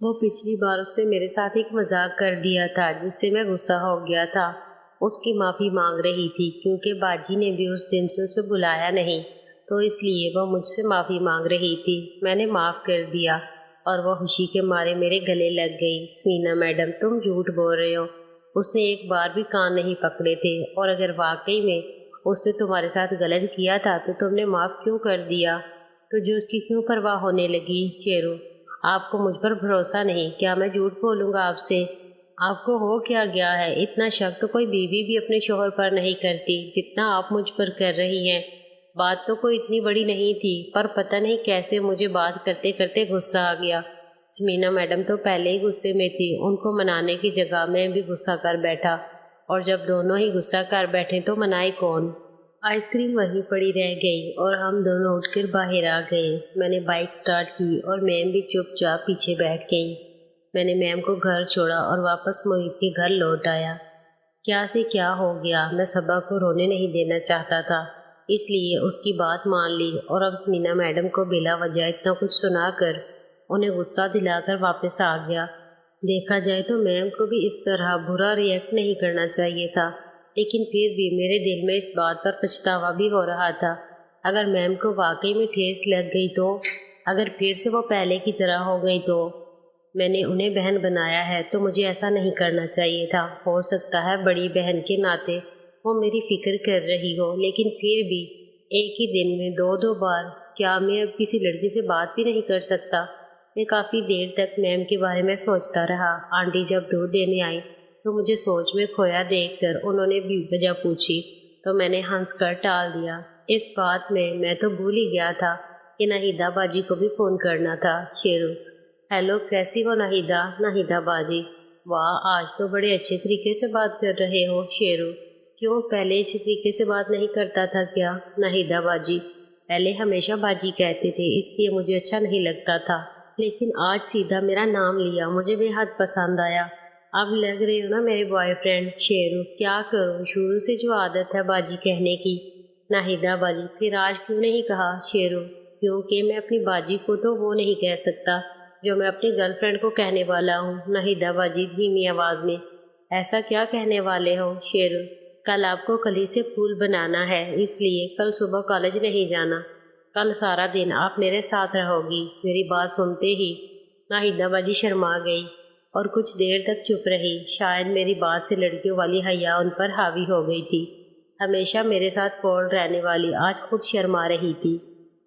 وہ پچھلی بار اس نے میرے ساتھ ایک مذاق کر دیا تھا جس سے میں غصہ ہو گیا تھا۔ اس کی معافی مانگ رہی تھی کیونکہ باجی نے بھی اس دن سے اسے بلایا نہیں، تو اس لیے وہ مجھ سے معافی مانگ رہی تھی۔ میں نے معاف کر دیا اور وہ خوشی کے مارے میرے گلے لگ گئی۔ سمینا میڈم، تم جھوٹ بول رہے ہو، اس نے ایک بار بھی کان نہیں پکڑے تھے، اور اگر واقعی میں اس نے تمہارے ساتھ غلط کیا تھا تو تم نے معاف کیوں کر دیا؟ تو جو اس کی کیوں پرواہ ہونے لگی؟ شیرو، آپ کو مجھ پر بھروسہ نہیں؟ کیا میں جھوٹ بولوں گا آپ سے؟ آپ کو ہو کیا گیا ہے؟ اتنا شک تو کوئی بیوی بھی اپنے شوہر پر نہیں کرتی جتنا آپ مجھ پر کر رہی ہیں۔ بات تو کوئی اتنی بڑی نہیں تھی، پر پتہ نہیں کیسے مجھے بات کرتے کرتے غصہ آ گیا۔ سمینا میڈم تو پہلے ہی غصے میں تھی، ان کو منانے کی جگہ میں بھی غصہ کر بیٹھا، اور جب دونوں ہی غصہ کر بیٹھے تو منائے کون؟ آئس کریم وہیں پڑی رہ گئی اور ہم دونوں اٹھ کر باہر آ گئے۔ میں نے بائک سٹارٹ کی اور میم بھی چپ چاپ پیچھے بیٹھ گئی۔ میں نے میم کو گھر چھوڑا اور واپس محیط کے گھر لوٹ آیا۔ کیا سے کیا ہو گیا، میں صبا کو رونے نہیں دینا چاہتا تھا، اس لیے اس کی بات مان لی، اور اب سمینا میڈم کو بلا وجہ اتنا کچھ سنا کر انہیں غصہ دلا کر واپس آ گیا۔ دیکھا جائے تو میم کو بھی اس طرح برا ریئیکٹ نہیں کرنا چاہیے تھا، لیکن پھر بھی میرے دل میں اس بات پر پچھتاوا بھی ہو رہا تھا۔ اگر میم کو واقعی میں ٹھیس لگ گئی تو، اگر پھر سے وہ پہلے کی طرح ہو گئی تو، میں نے انہیں بہن بنایا ہے تو مجھے ایسا نہیں کرنا چاہیے تھا۔ ہو سکتا ہے بڑی بہن کے ناطے وہ میری فکر کر رہی ہو، لیکن پھر بھی ایک ہی دن میں دو دو بار کیا میں اب کسی لڑکی سے بات بھی نہیں کر سکتا؟ میں کافی دیر تک میم کے بارے میں سوچتا رہا۔ آنٹی جب دودھ دینے آئی تو مجھے سوچ میں کھویا دیکھ کر انہوں نے بھی وجہ پوچھی تو میں نے ہنس کر ٹال دیا۔ اس بات میں تو بھول ہی گیا تھا کہ ناہیدہ باجی کو بھی فون کرنا تھا۔ شیرو، ہیلو، کیسی ہو ناہیدہ؟ ناہیدہ باجی، واہ، آج تو بڑے اچھے طریقے سے بات کر رہے ہو۔ شیرو، کیوں، پہلے اسی طریقے سے بات نہیں کرتا تھا کیا؟ ناہیدہ باجی، پہلے ہمیشہ باجی کہتے تھے، اس لیے مجھے اچھا نہیں لگتا تھا، لیکن آج سیدھا میرا نام لیا، مجھے بے حد پسند آیا۔ اب لگ رہے ہو نا میرے بوائے فرینڈ۔ شیرو، کیا کروں، شروع سے جو عادت ہے باجی کہنے کی۔ ناہیدہ باجی، پھر آج کیوں نہیں کہا؟ شیرو، کیونکہ میں اپنی باجی کو تو وہ نہیں کہہ سکتا جو میں اپنی گرل فرینڈ کو کہنے والا ہوں۔ ناہیدہ باجی دھیمی آواز میں، ایسا کیا کہنے والے ہو؟ شیرو، کل آپ کو کلی سے پھول بنانا ہے، اس لیے کل صبح کالج نہیں جانا، کل سارا دن آپ میرے ساتھ رہو گی۔ میری بات سنتے ہی ناہیدہ باجی شرما گئی اور کچھ دیر تک چپ رہی۔ شاید میری بات سے لڑکیوں والی حیا ان پر حاوی ہو گئی تھی۔ ہمیشہ میرے ساتھ کول رہنے والی آج خود شرما رہی تھی۔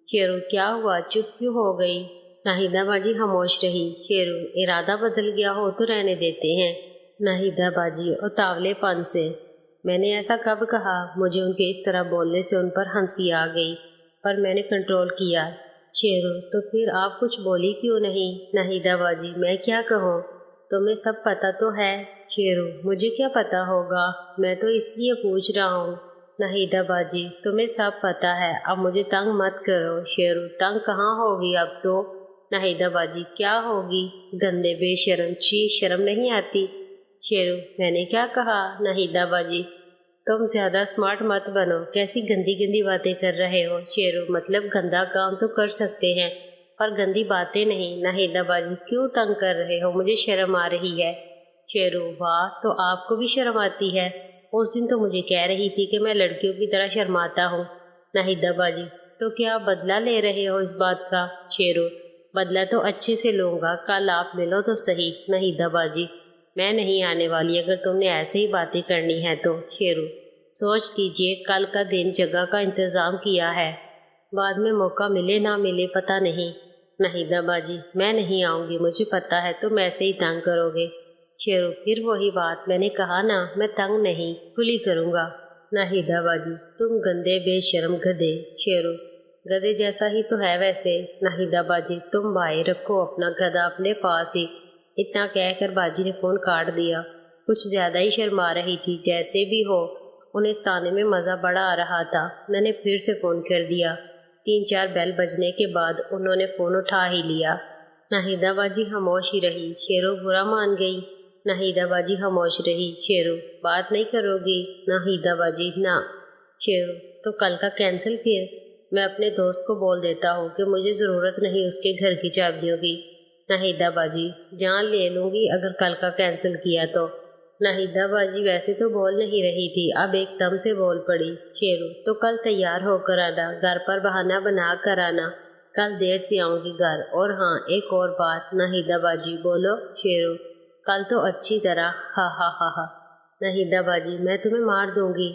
شیرو، کیا ہوا، چپ کیوں ہو گئی؟ ناہیدہ باجی خاموش رہی۔ شیرو، ارادہ بدل گیا ہو تو رہنے دیتے ہیں۔ ناہیدہ باجی اتاولے پن سے، میں نے ایسا کب کہا؟ مجھے ان کے اس طرح بولنے سے ان پر ہنسی آ گئی، پر میں نے کنٹرول کیا۔ شیرو، تو پھر آپ کچھ بولی کیوں نہیں؟ ناہیدہ باجی، میں کیا کہوں، تمہیں سب پتہ تو ہے۔ شیرو، مجھے کیا پتہ ہوگا، میں تو اس لیے پوچھ رہا ہوں۔ ناہیدہ باجی، تمہیں سب پتہ ہے، اب مجھے تنگ مت کرو۔ شیرو، تنگ کہاں ہوگی اب تو؟ ناہیدہ باجی، کیا ہوگی؟ گندے بے شرم، چھی، شرم نہیں آتی؟ شیرو، میں نے کیا کہا؟ ناہیدہ باجی، تم زیادہ اسمارٹ مت بنو، کیسی گندی گندی باتیں کر رہے ہو۔ شیرو، مطلب گندا کام تو کر سکتے ہیں پر گندی باتیں نہیں۔ ناہیدہ باجی، کیوں تنگ کر رہے ہو، مجھے شرم آ رہی ہے۔ شیرو، واہ، تو آپ کو بھی شرم آتی ہے؟ اس دن تو مجھے کہہ رہی تھی کہ میں لڑکیوں کی طرح شرماتا ہوں۔ ناہیدہ باجی، تو کیا بدلہ لے رہے ہو اس بات کا؟ شیرو، بدلہ تو اچھے سے لوں گا، کل آپ ملو تو صحیح۔ ناہیدہ باجی، میں نہیں آنے والی اگر تم نے ایسے ہی باتیں کرنی ہے تو۔ شیرو، سوچ لیجئے، کل کا دن جگہ کا انتظام کیا ہے، بعد میں موقع ملے نہ ملے پتہ نہیں۔ ناہیدہ باجی، میں نہیں آؤں گی، مجھے پتہ ہے تم ایسے ہی تنگ کرو گے۔ شیرو، پھر وہی بات، میں نے کہا نا، میں تنگ نہیں، کھلی کروں گا۔ ناہیدہ باجی، تم گندے بے شرم گدھے۔ شیرو، گدھے جیسا ہی تو ہے ویسے۔ ناہیدہ باجی، تم بھائی رکھو اپنا گدھا اپنے پاس ہی۔ اتنا کہہ کر باجی نے فون کاٹ دیا۔ کچھ زیادہ ہی شرما رہی تھی، جیسے بھی ہو انہیں اس تانے میں مزہ بڑا آ رہا تھا۔ میں نے پھر سے فون کر دیا۔ 3-4 بیل بجنے کے بعد انہوں نے فون اٹھا ہی لیا۔ ناہیدہ باجی خاموش ہی رہی۔ شیرو برا مان گئی؟ ناہیدہ باجی خاموش رہی۔ شیرو، بات نہیں کرو گی؟ ناہیدہ باجی، نہ۔ شیرو، تو کل کا کینسل پھر؟ میں اپنے دوست کو بول دیتا ہوں کہ مجھے ضرورت نہیں اس کے گھر کی چابیوں کی۔ ناہیدہ باجی جان لے لوں گی اگر کل کا کینسل کیا تو۔ ناہیدہ باجی ویسے تو بول نہیں رہی تھی، اب ایک دم سے بول پڑی۔ شیرو تو کل تیار ہو کر آنا، گھر پر بہانہ بنا کر آنا، کل دیر سے آؤں گی گھر۔ اور ہاں ایک اور بات۔ ناہیدہ باجی بولو۔ شیرو کل تو اچھی طرح ہا ہا ہا ہا۔ ناہیدہ باجی میں تمہیں مار دوں گی،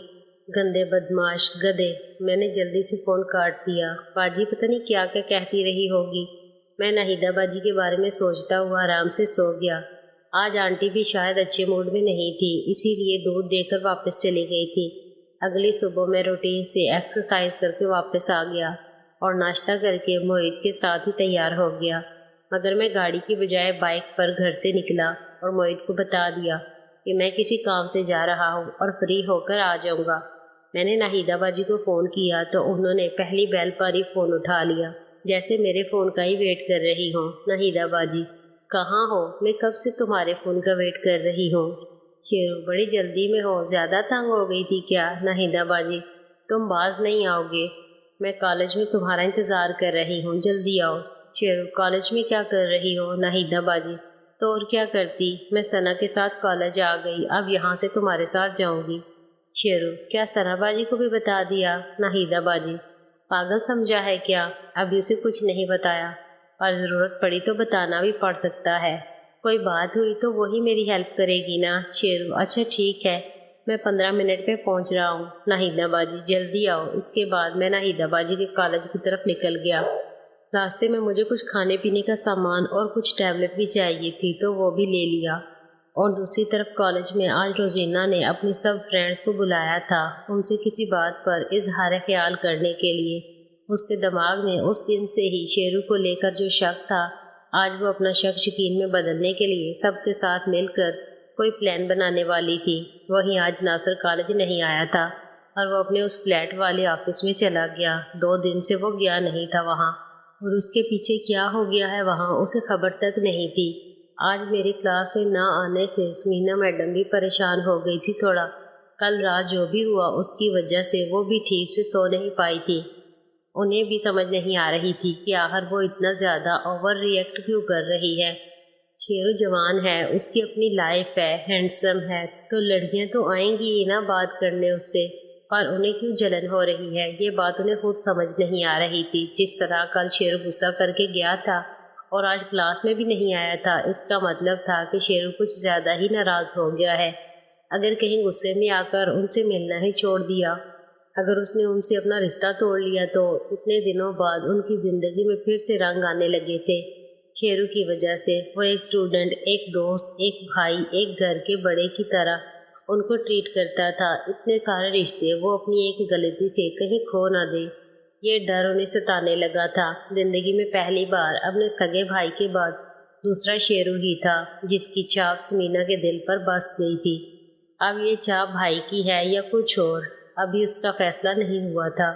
گندے بدماش گدھے۔ میں نے جلدی سے فون کاٹ دیا۔ باجی پتہ نہیں کیا کیا کہتی رہی ہوگی۔ میں ناہیدہ باجی کے بارے میں سوچتا ہوا آرام سے سو گیا۔ آج آنٹی بھی شاید اچھے موڈ میں نہیں تھی، اسی لیے دودھ دے کر واپس چلی گئی تھی۔ اگلی صبح میں روٹین سے ایکسرسائز کر کے واپس آ گیا اور ناشتہ کر کے موہت کے ساتھ ہی تیار ہو گیا، مگر میں گاڑی کی بجائے بائک پر گھر سے نکلا اور موہت کو بتا دیا کہ میں کسی کام سے جا رہا ہوں اور فری ہو کر آ جاؤں گا۔ میں نے ناہیدہ باجی کو فون کیا تو انہوں نے پہلی بیل پر ہی فون اٹھا لیا، جیسے میرے فون کا ہی ویٹ کر رہی ہوں۔ ناہیدہ باجی کہاں ہو؟ میں کب سے تمہارے فون کا ویٹ کر رہی ہوں۔ شیرو بڑی جلدی میں ہو، زیادہ تنگ ہو گئی تھی کیا؟ ناہیدہ باجی تم باز نہیں آؤ گے؟ میں کالج میں تمہارا انتظار کر رہی ہوں، جلدی آؤ۔ شیرو کالج میں کیا کر رہی ہو؟ ناہیدہ باجی تو اور کیا کرتی، میں ثنا کے ساتھ کالج آ گئی، اب یہاں سے تمہارے ساتھ جاؤں گی۔ شیرو کیا ثنا باجی کو بھی بتا دیا؟ ناہیدہ باجی پاگل سمجھا ہے کیا؟ ابھی اسے کچھ نہیں بتایا، اور ضرورت پڑی تو بتانا بھی پڑ سکتا ہے، کوئی بات ہوئی تو وہی میری ہیلپ کرے گی نا۔ شیرو اچھا ٹھیک ہے، میں 15 منٹ میں پہنچ رہا ہوں۔ ناہیدہ باجی جلدی آؤ۔ اس کے بعد میں ناہیدہ باجی کے کالج کی طرف نکل گیا۔ راستے میں مجھے کچھ کھانے پینے کا سامان اور کچھ ٹیبلٹ بھی چاہیے تھی تو وہ بھی لے لیا۔ اور دوسری طرف کالج میں آج روزینہ نے اپنی سب فرینڈز کو بلایا تھا، ان سے کسی بات پر اظہار خیال کرنے کے لیے۔ اس کے دماغ میں اس دن سے ہی شیرو کو لے کر جو شک تھا، آج وہ اپنا شک یقین میں بدلنے کے لیے سب کے ساتھ مل کر کوئی پلان بنانے والی تھی۔ وہیں آج ناصر کالج نہیں آیا تھا اور وہ اپنے اس فلیٹ والے آفس میں چلا گیا۔ 2 دن سے وہ گیا نہیں تھا وہاں، اور اس کے پیچھے کیا ہو گیا ہے وہاں اسے خبر تک نہیں تھی۔ آج میری کلاس میں نہ آنے سے سمینا میڈم بھی پریشان ہو گئی تھی تھوڑا۔ کل رات جو بھی ہوا اس کی وجہ سے وہ بھی ٹھیک سے سو نہیں پائی تھی۔ انہیں بھی سمجھ نہیں آ رہی تھی کہ آخر وہ اتنا زیادہ اوور ری ایکٹ کیوں کر رہی ہے۔ شیرو جوان ہے، اس کی اپنی لائف ہے، ہینڈسم ہے، تو لڑکیاں تو آئیں گی ہی نا بات کرنے اس سے، پر انہیں کیوں جلن ہو رہی ہے یہ بات انہیں خود سمجھ نہیں آ رہی تھی۔ جس طرح کل شیرو غصہ کر کے گیا تھا اور آج کلاس میں بھی نہیں آیا تھا، اس کا مطلب تھا کہ شیرو کچھ زیادہ ہی ناراض ہو گیا ہے۔ اگر کہیں غصے میں آ کر ان سے ملنا ہی چھوڑ دیا، اگر اس نے ان سے اپنا رشتہ توڑ لیا تو اتنے دنوں بعد ان کی زندگی میں پھر سے رنگ آنے لگے تھے شیرو کی وجہ سے۔ وہ ایک اسٹوڈنٹ، ایک دوست، ایک بھائی، ایک گھر کے بڑے کی طرح ان کو ٹریٹ کرتا تھا۔ اتنے سارے رشتے وہ اپنی ایک غلطی سے کہیں کھو نہ دے، یہ ڈر انہیں ستانے لگا تھا۔ زندگی میں پہلی بار اپنے سگے بھائی کے بعد دوسرا شیرو ہی تھا جس کی چھاپ سمینا کے دل پر بس گئی تھی۔ اب یہ چھاپ بھائی کی ہے یا کچھ اور، ابھی اس کا فیصلہ نہیں ہوا تھا۔